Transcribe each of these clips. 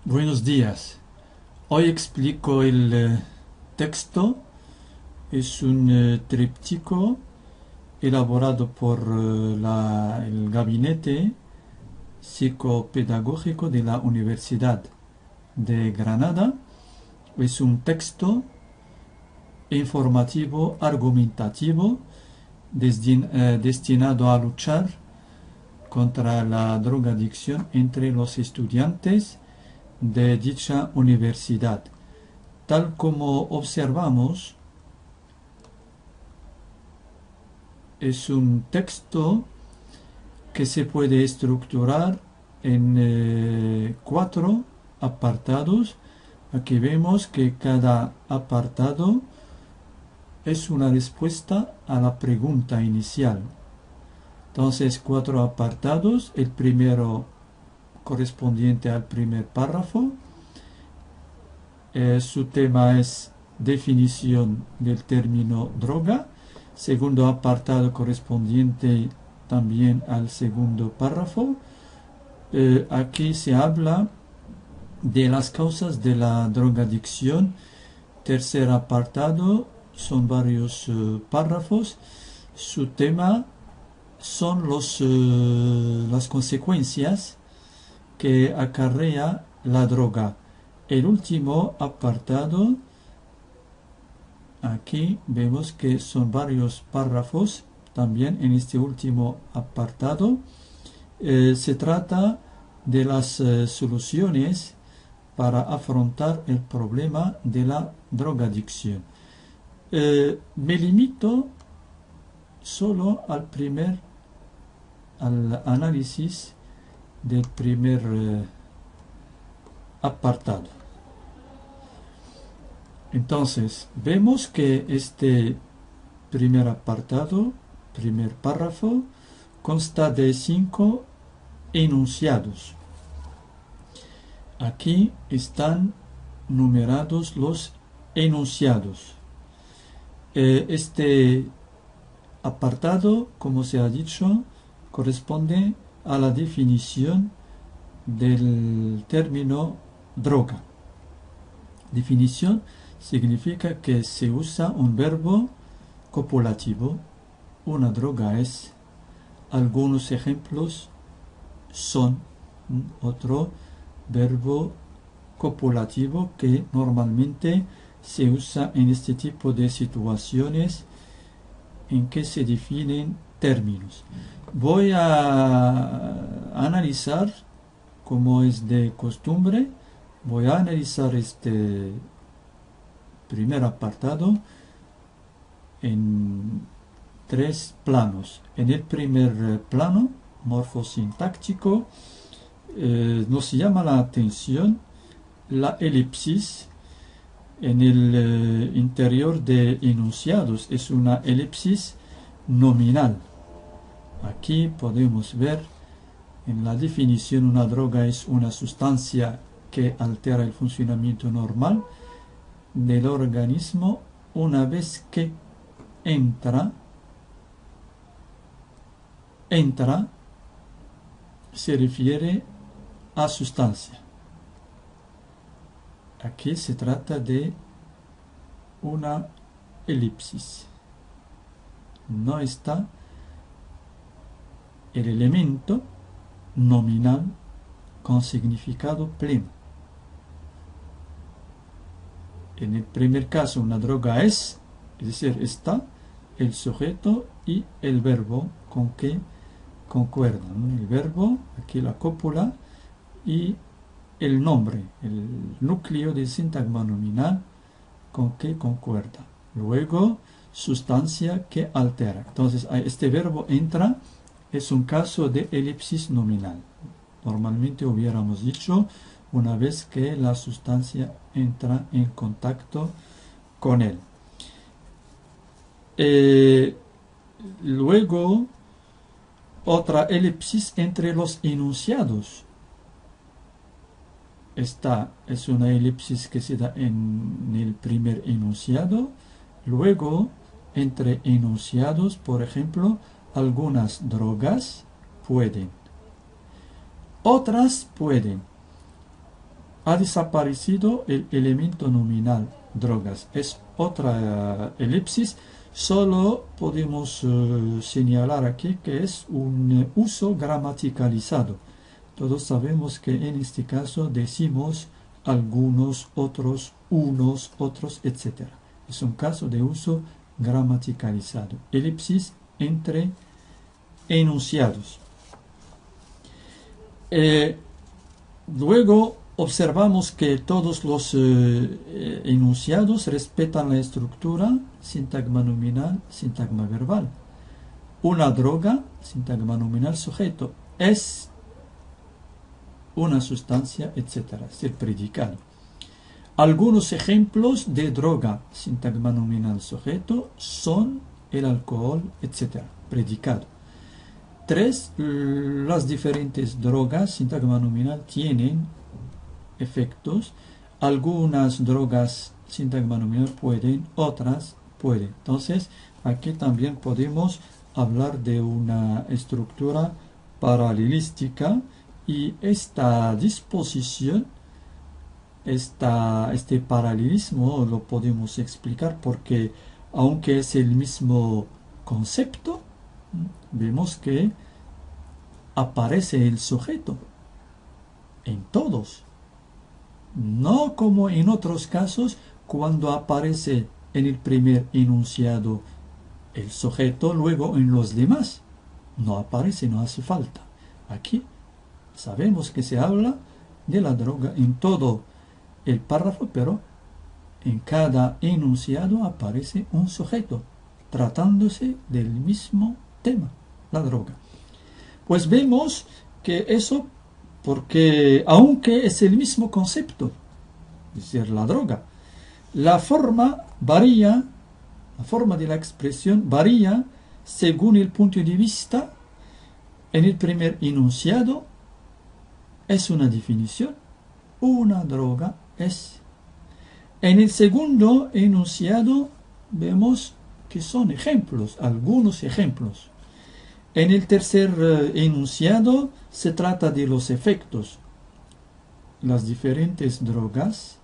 Buenos días. Hoy explico el texto. Es un tríptico elaborado por el Gabinete Psicopedagógico de la Universidad de Granada. Es un texto informativo, argumentativo, destinado a luchar contra la drogadicción entre los estudiantes de dicha universidad. Tal como observamos, es un texto que se puede estructurar en 4 apartados. Aquí vemos que cada apartado es una respuesta a la pregunta inicial. Entonces, 4 apartados. El primero correspondiente al primer párrafo. Su tema es definición del término droga. Segundo apartado correspondiente también al segundo párrafo. Aquí se habla de las causas de la drogadicción. Tercer apartado son varios párrafos. Su tema son las consecuencias que acarrea la droga. El último apartado, aquí vemos que son varios párrafos. También en este último apartado se trata de las soluciones para afrontar el problema de la drogadicción. Me limito solo al análisis del primer apartado. Entonces, vemos que este primer apartado, primer párrafo, consta de 5 enunciados. Aquí están numerados los enunciados. Este apartado, como se ha dicho, corresponde a la definición del término droga. Definición significa que se usa un verbo copulativo. Una droga es. Algunos ejemplos son otro verbo copulativo que normalmente se usa en este tipo de situaciones en que se definen términos. Voy a analizar, como es de costumbre, voy a analizar este primer apartado en 3 planos. En el primer plano, morfosintáctico, nos llama la atención la elipsis en el interior de enunciados. Es una elipsis nominal. Aquí podemos ver en la definición: una droga es una sustancia que altera el funcionamiento normal del organismo una vez que entra, se refiere a sustancia. Aquí se trata de una elipsis. No está el elemento nominal con significado pleno. En el primer caso, una droga es decir, está el sujeto y el verbo con que concuerdan. El verbo, aquí la cópula, y el nombre, el núcleo del sintagma nominal con que concuerda. Luego, sustancia que altera. Entonces, este verbo entra es un caso de elipsis nominal. Normalmente hubiéramos dicho una vez que la sustancia entra en contacto con él. Luego, otra elipsis entre los enunciados. Esta es una elipsis que se da en el primer enunciado. Luego, entre enunciados, por ejemplo, algunas drogas pueden. Otras pueden. ha desaparecido el elemento nominal drogas. Es otra elipsis. Solo podemos señalar aquí que es un uso gramaticalizado. Todos sabemos que en este caso decimos algunos, otros, unos, otros, etc. Es un caso de uso gramaticalizado. Elipsis entre enunciados. Luego observamos que todos los enunciados respetan la estructura sintagma nominal, sintagma verbal. Una droga, sintagma nominal, sujeto, es una sustancia, etc. Es el predicado. Algunos ejemplos de droga, sintagma nominal, sujeto, son el alcohol, etc. Predicado. 3. Las diferentes drogas, sintagma nominal, tienen efectos. Algunas drogas, sintagma nominal, pueden, otras pueden. Entonces, aquí también podemos hablar de una estructura paralelística, y esta disposición, este paralelismo lo podemos explicar porque, aunque es el mismo concepto, vemos que aparece el sujeto en todos. No como en otros casos, cuando aparece en el primer enunciado el sujeto, luego en los demás no aparece, no hace falta. Aquí sabemos que se habla de la droga en todo el párrafo, pero en cada enunciado aparece un sujeto, tratándose del mismo tema, la droga. Pues vemos que eso, porque aunque es el mismo concepto, es decir, la droga, la forma varía, la forma de la expresión varía según el punto de vista. En el primer enunciado es una definición, una droga es. En el segundo enunciado vemos que son ejemplos, algunos ejemplos. En el tercer enunciado se trata de los efectos. Las diferentes drogas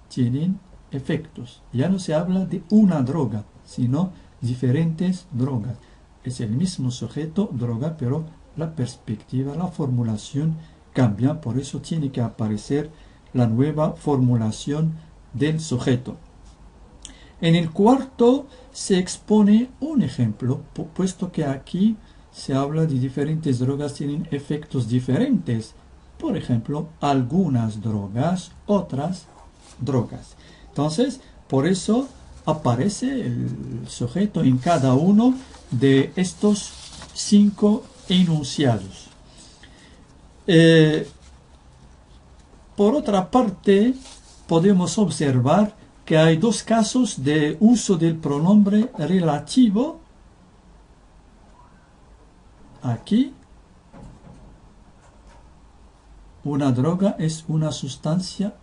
tienen efectos. Ya no se habla de una droga, sino diferentes drogas. Es el mismo sujeto, droga, pero la perspectiva, la formulación cambia. Por eso tiene que aparecer la nueva formulación del sujeto. En el cuarto se expone un ejemplo, puesto que aquí se habla de diferentes drogas tienen efectos diferentes. Por ejemplo, algunas drogas, otras drogas. Entonces, por eso aparece el sujeto en cada uno de estos 5 enunciados. Por otra parte, podemos observar que hay 2 casos de uso del pronombre relativo. Aquí, una droga es una sustancia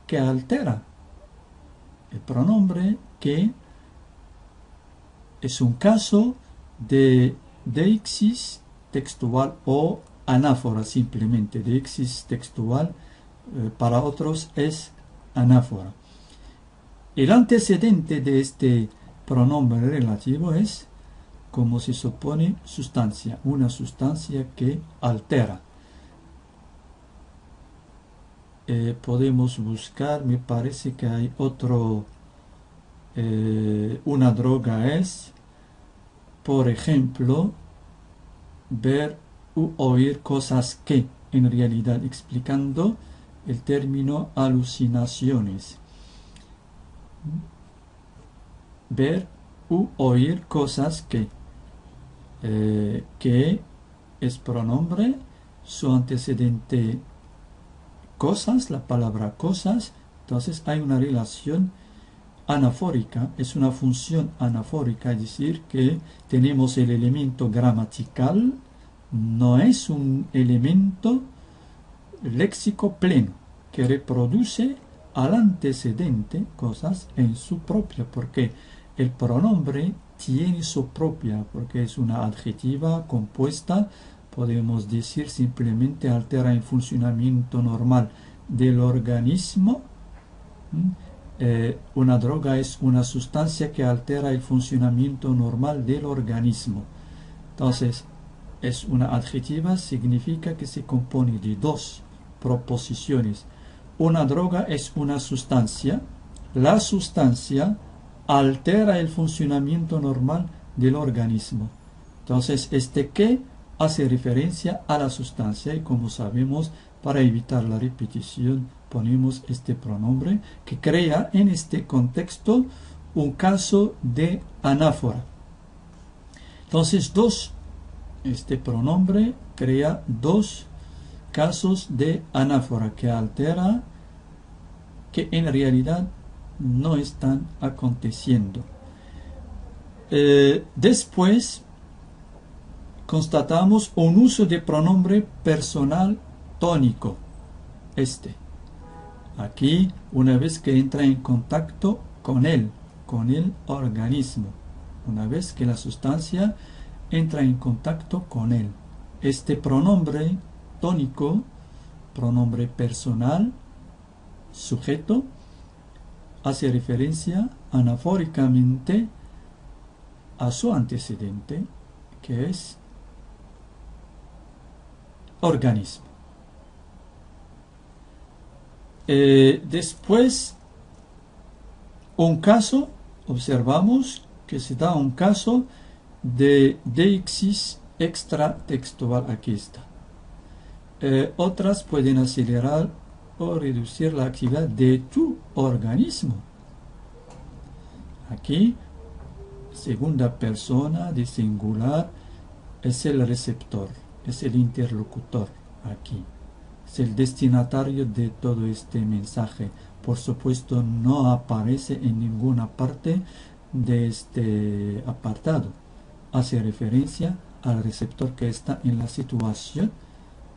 que altera. El pronombre que es un caso de deixis textual o anáfora, simplemente. Deixis textual para otros es anáfora. El antecedente de este pronombre relativo es, como se supone, sustancia, una sustancia que altera. Podemos buscar, me parece que hay otro, una droga es, por ejemplo, ver u oír cosas que, en realidad explicando el término alucinaciones. Ver u oír cosas que es pronombre, su antecedente cosas, la palabra cosas. Entonces hay una relación anafórica, es una función anafórica, es decir, que tenemos el elemento gramatical, no es un elemento léxico pleno que reproduce al antecedente cosas en su propia, porque el pronombre tiene su propia, porque es una adjetiva compuesta, podemos decir simplemente altera el funcionamiento normal del organismo. Una droga es una sustancia que altera el funcionamiento normal del organismo. Entonces, es una adjetiva, significa que se compone de dos proposiciones. Una droga es una sustancia. La sustancia altera el funcionamiento normal del organismo. Entonces, que hace referencia a la sustancia, y como sabemos, para evitar la repetición, ponemos este pronombre que crea en este contexto un caso de anáfora. Entonces, este pronombre crea dos casos de anáfora que altera, que en realidad no están aconteciendo. Después constatamos un uso de pronombre personal tónico. Aquí, una vez que entra en contacto con el organismo, una vez que la sustancia entra en contacto con él. Este pronombre tónico, pronombre personal, sujeto, hace referencia anafóricamente a su antecedente, que es organismo. Después, un caso, observamos que se da un caso de deixis extratextual. Aquí está. Otras pueden acelerar o reducir la actividad de tu organismo. Aquí, segunda persona de singular, es el receptor, es el interlocutor. Aquí es el destinatario de todo este mensaje. Por supuesto, no aparece en ninguna parte de este apartado. Hace referencia al receptor que está en la situación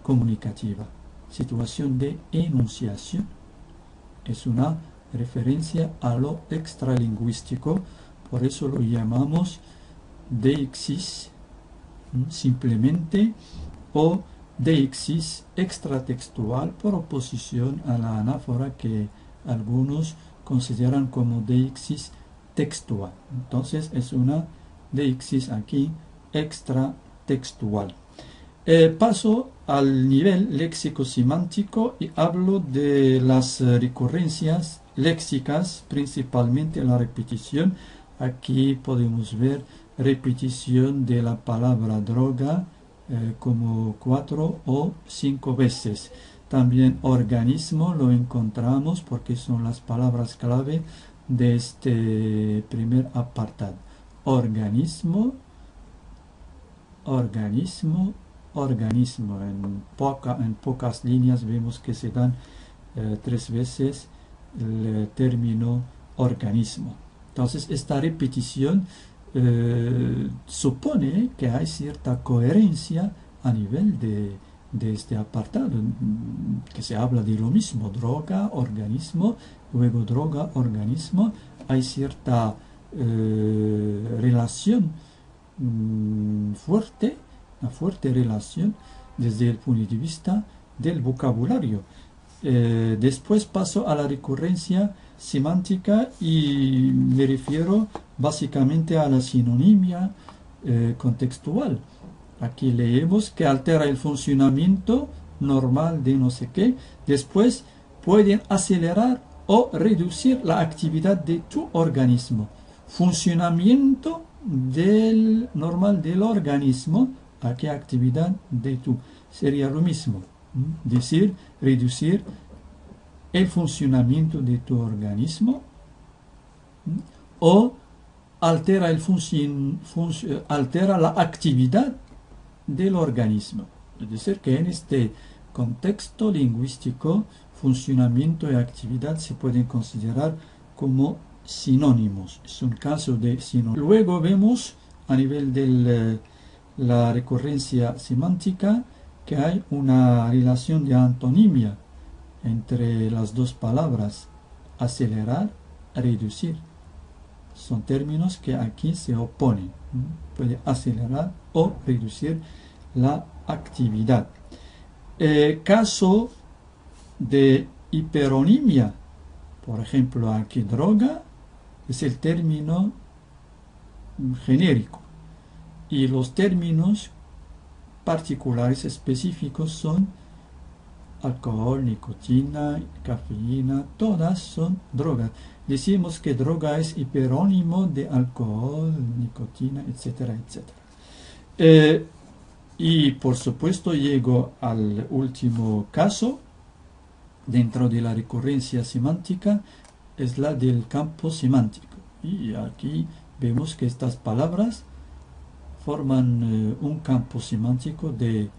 comunicativa, situación de enunciación. Es una referencia a lo extralingüístico, por eso lo llamamos deixis simplemente o deixis extratextual, por oposición a la anáfora que algunos consideran como deixis textual. Entonces es una deixis aquí extratextual. Paso al nivel léxico-semántico y hablo de las recurrencias léxicas, principalmente la repetición. Aquí podemos ver repetición de la palabra droga como 4 o 5 veces. También organismo lo encontramos porque son las palabras clave de este primer apartado. Organismo, organismo, organismo. En pocas líneas vemos que se dan 3 veces el término organismo. Entonces, esta repetición supone que hay cierta coherencia a nivel de este apartado, que se habla de lo mismo, droga, organismo, luego droga, organismo. Hay cierta relación fuerte, una fuerte relación desde el punto de vista del vocabulario. Después paso a la recurrencia semántica y me refiero básicamente a la sinonimia contextual. Aquí leemos que altera el funcionamiento normal de no sé qué. Después pueden acelerar o reducir la actividad de tu organismo. Funcionamiento normal del organismo. ¿A qué actividad de tu? Sería lo mismo. Decir, reducir el funcionamiento de tu organismo o altera la actividad del organismo. Es decir, que en este contexto lingüístico, funcionamiento y actividad se pueden considerar como sinónimos. Es un caso de sinónimo. Luego vemos a nivel de la recurrencia semántica que hay una relación de antonimia entre las dos palabras, acelerar, reducir. Son términos que aquí se oponen. Puede acelerar o reducir la actividad. Caso de hiperonimia. Por ejemplo, aquí droga es el término genérico y los términos particulares específicos son alcohol, nicotina, cafeína, todas son drogas. Decimos que droga es hiperónimo de alcohol, nicotina, etcétera, etcétera. Y por supuesto llego al último caso dentro de la recurrencia semántica, es la del campo semántico. Y aquí vemos que estas palabras forman un campo semántico de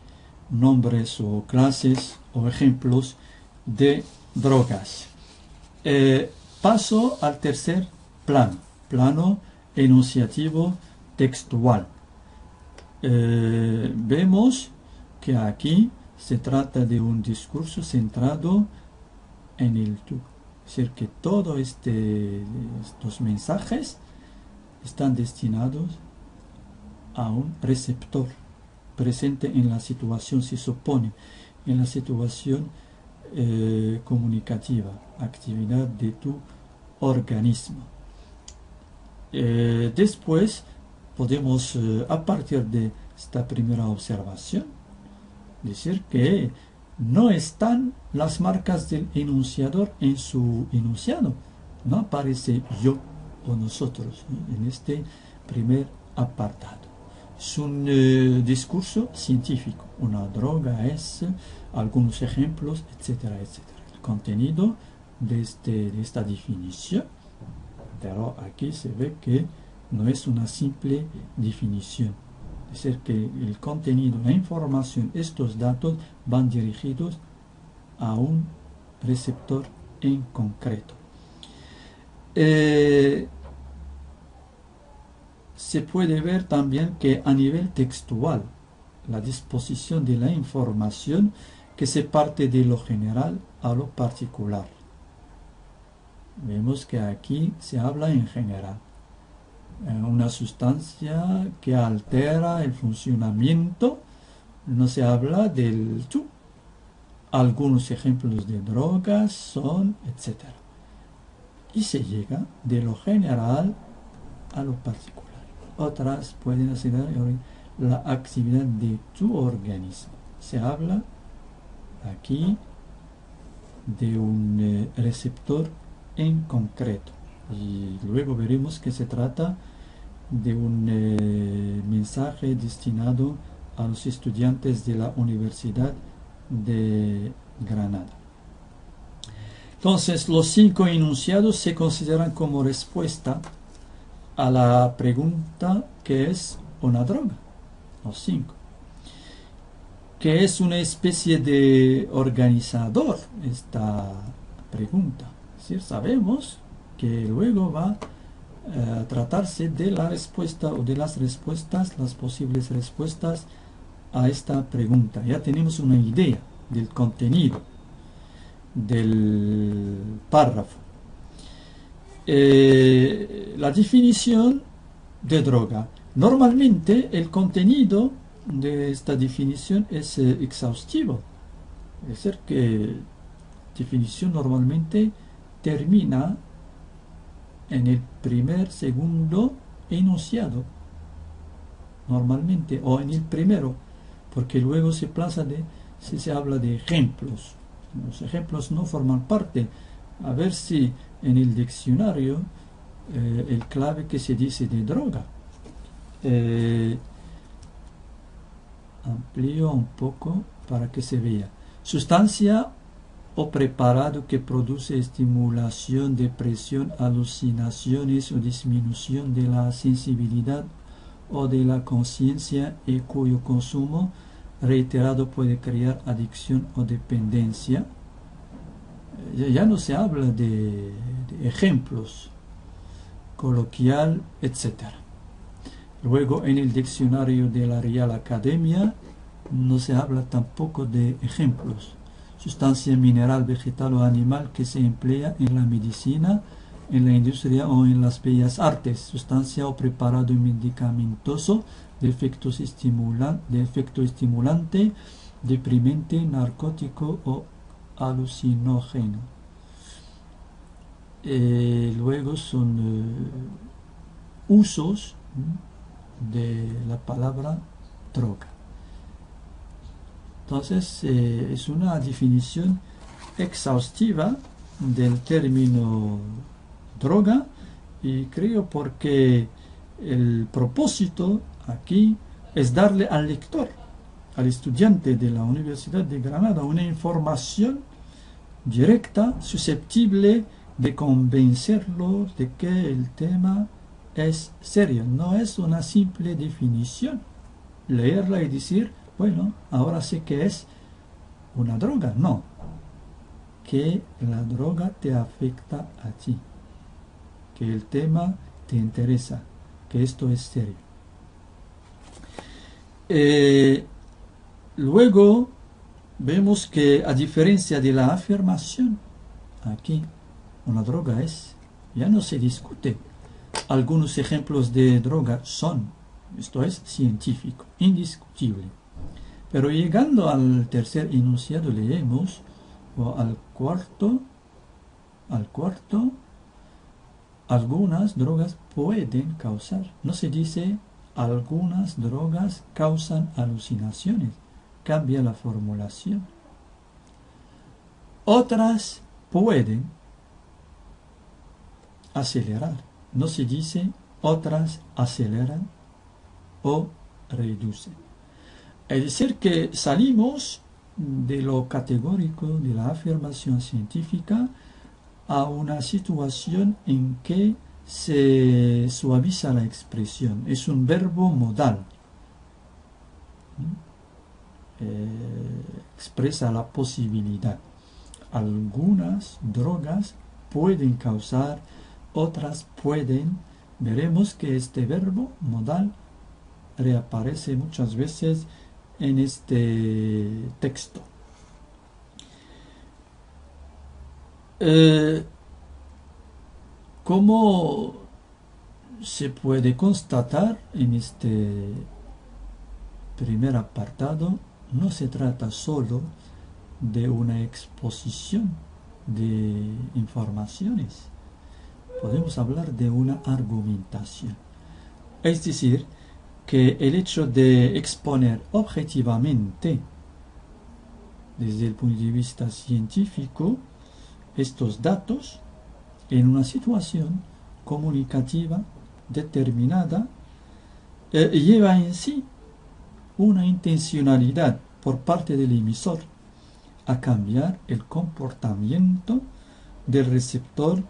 nombres o clases o ejemplos de drogas. Paso al tercer plano enunciativo textual. Vemos que aquí se trata de un discurso centrado en el tú. Es decir, que todos estos mensajes están destinados a un receptor presente en la situación, se supone, en la situación comunicativa, actividad de tu organismo. Después podemos, a partir de esta primera observación, decir que no están las marcas del enunciador en su enunciado. No aparece yo o nosotros, ¿no?, en este primer apartado. Es un discurso científico. Una droga es algunos ejemplos, etcétera, etcétera. El contenido de esta definición, pero aquí se ve que no es una simple definición. Es decir, que el contenido, la información, estos datos van dirigidos a un receptor en concreto. Se puede ver también que a nivel textual, la disposición de la información que se parte de lo general a lo particular. Vemos que aquí se habla en general. Una sustancia que altera el funcionamiento, no se habla del tú. Algunos ejemplos de drogas son, etcétera. Y se llega de lo general a lo particular. Otras pueden hacer la actividad de tu organismo. Se habla aquí de un receptor en concreto. Y luego veremos que se trata de un mensaje destinado a los estudiantes de la Universidad de Granada. Entonces, los 5 enunciados se consideran como respuesta a la pregunta ¿qué es una droga? Los 5. ¿Qué es una especie de organizador? Esta pregunta. Es decir, sabemos que luego va a tratarse de la respuesta o de las respuestas, las posibles respuestas a esta pregunta. Ya tenemos una idea del contenido del párrafo. La definición de droga. Normalmente el contenido de esta definición es exhaustivo. Es decir, que definición normalmente termina en el primer, segundo enunciado. Normalmente, o en el primero, porque luego se plaza si se habla de ejemplos. Los ejemplos no forman parte. A ver si en el diccionario el clave que se dice de droga. Amplío un poco para que se vea. Sustancia o preparado que produce estimulación, depresión, alucinaciones o disminución de la sensibilidad o de la conciencia y cuyo consumo reiterado puede crear adicción o dependencia. Ya no se habla de ejemplos, coloquial, etc. Luego en el diccionario de la Real Academia no se habla tampoco de ejemplos. Sustancia mineral, vegetal o animal que se emplea en la medicina, en la industria o en las bellas artes. Sustancia o preparado medicamentoso de efecto estimulante, deprimente, narcótico o alucinógeno. Luego son usos de la palabra droga. Entonces es una definición exhaustiva del término droga, y creo porque el propósito aquí es darle al lector, al estudiante de la Universidad de Granada, una información directa, susceptible de convencerlo de que el tema es serio. No es una simple definición, leerla y decir, bueno, ahora sé que es una droga. No, que la droga te afecta a ti, que el tema te interesa, que esto es serio. Luego vemos que, a diferencia de la afirmación, aquí una droga es, ya no se discute. Algunos ejemplos de droga son, esto es científico, indiscutible. Pero llegando al tercer enunciado leemos, o al cuarto, algunas drogas pueden causar. No se dice algunas drogas causan alucinaciones, cambia la formulación. Otras pueden acelerar. No se dice otras aceleran o reducen. Es decir, que salimos de lo categórico de la afirmación científica a una situación en que se suaviza la expresión. Es un verbo modal. Expresa la posibilidad. Algunas drogas pueden causar, otras pueden. Veremos que este verbo modal reaparece muchas veces en este texto. Como se puede constatar en este primer apartado, no se trata solo de una exposición de informaciones. Podemos hablar de una argumentación. Es decir, que el hecho de exponer objetivamente, desde el punto de vista científico, estos datos en una situación comunicativa determinada, lleva en sí una intencionalidad por parte del emisor a cambiar el comportamiento del receptor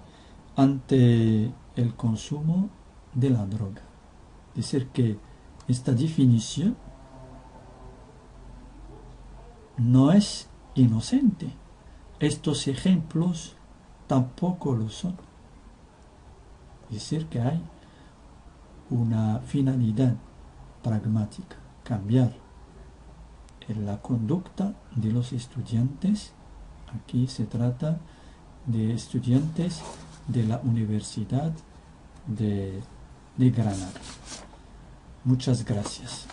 ante el consumo de la droga. Es decir, que esta definición no es inocente. Estos ejemplos tampoco lo son. Es decir, que hay una finalidad pragmática, cambiar la conducta de los estudiantes. Aquí se trata de estudiantes de la Universidad de Granada. Muchas gracias.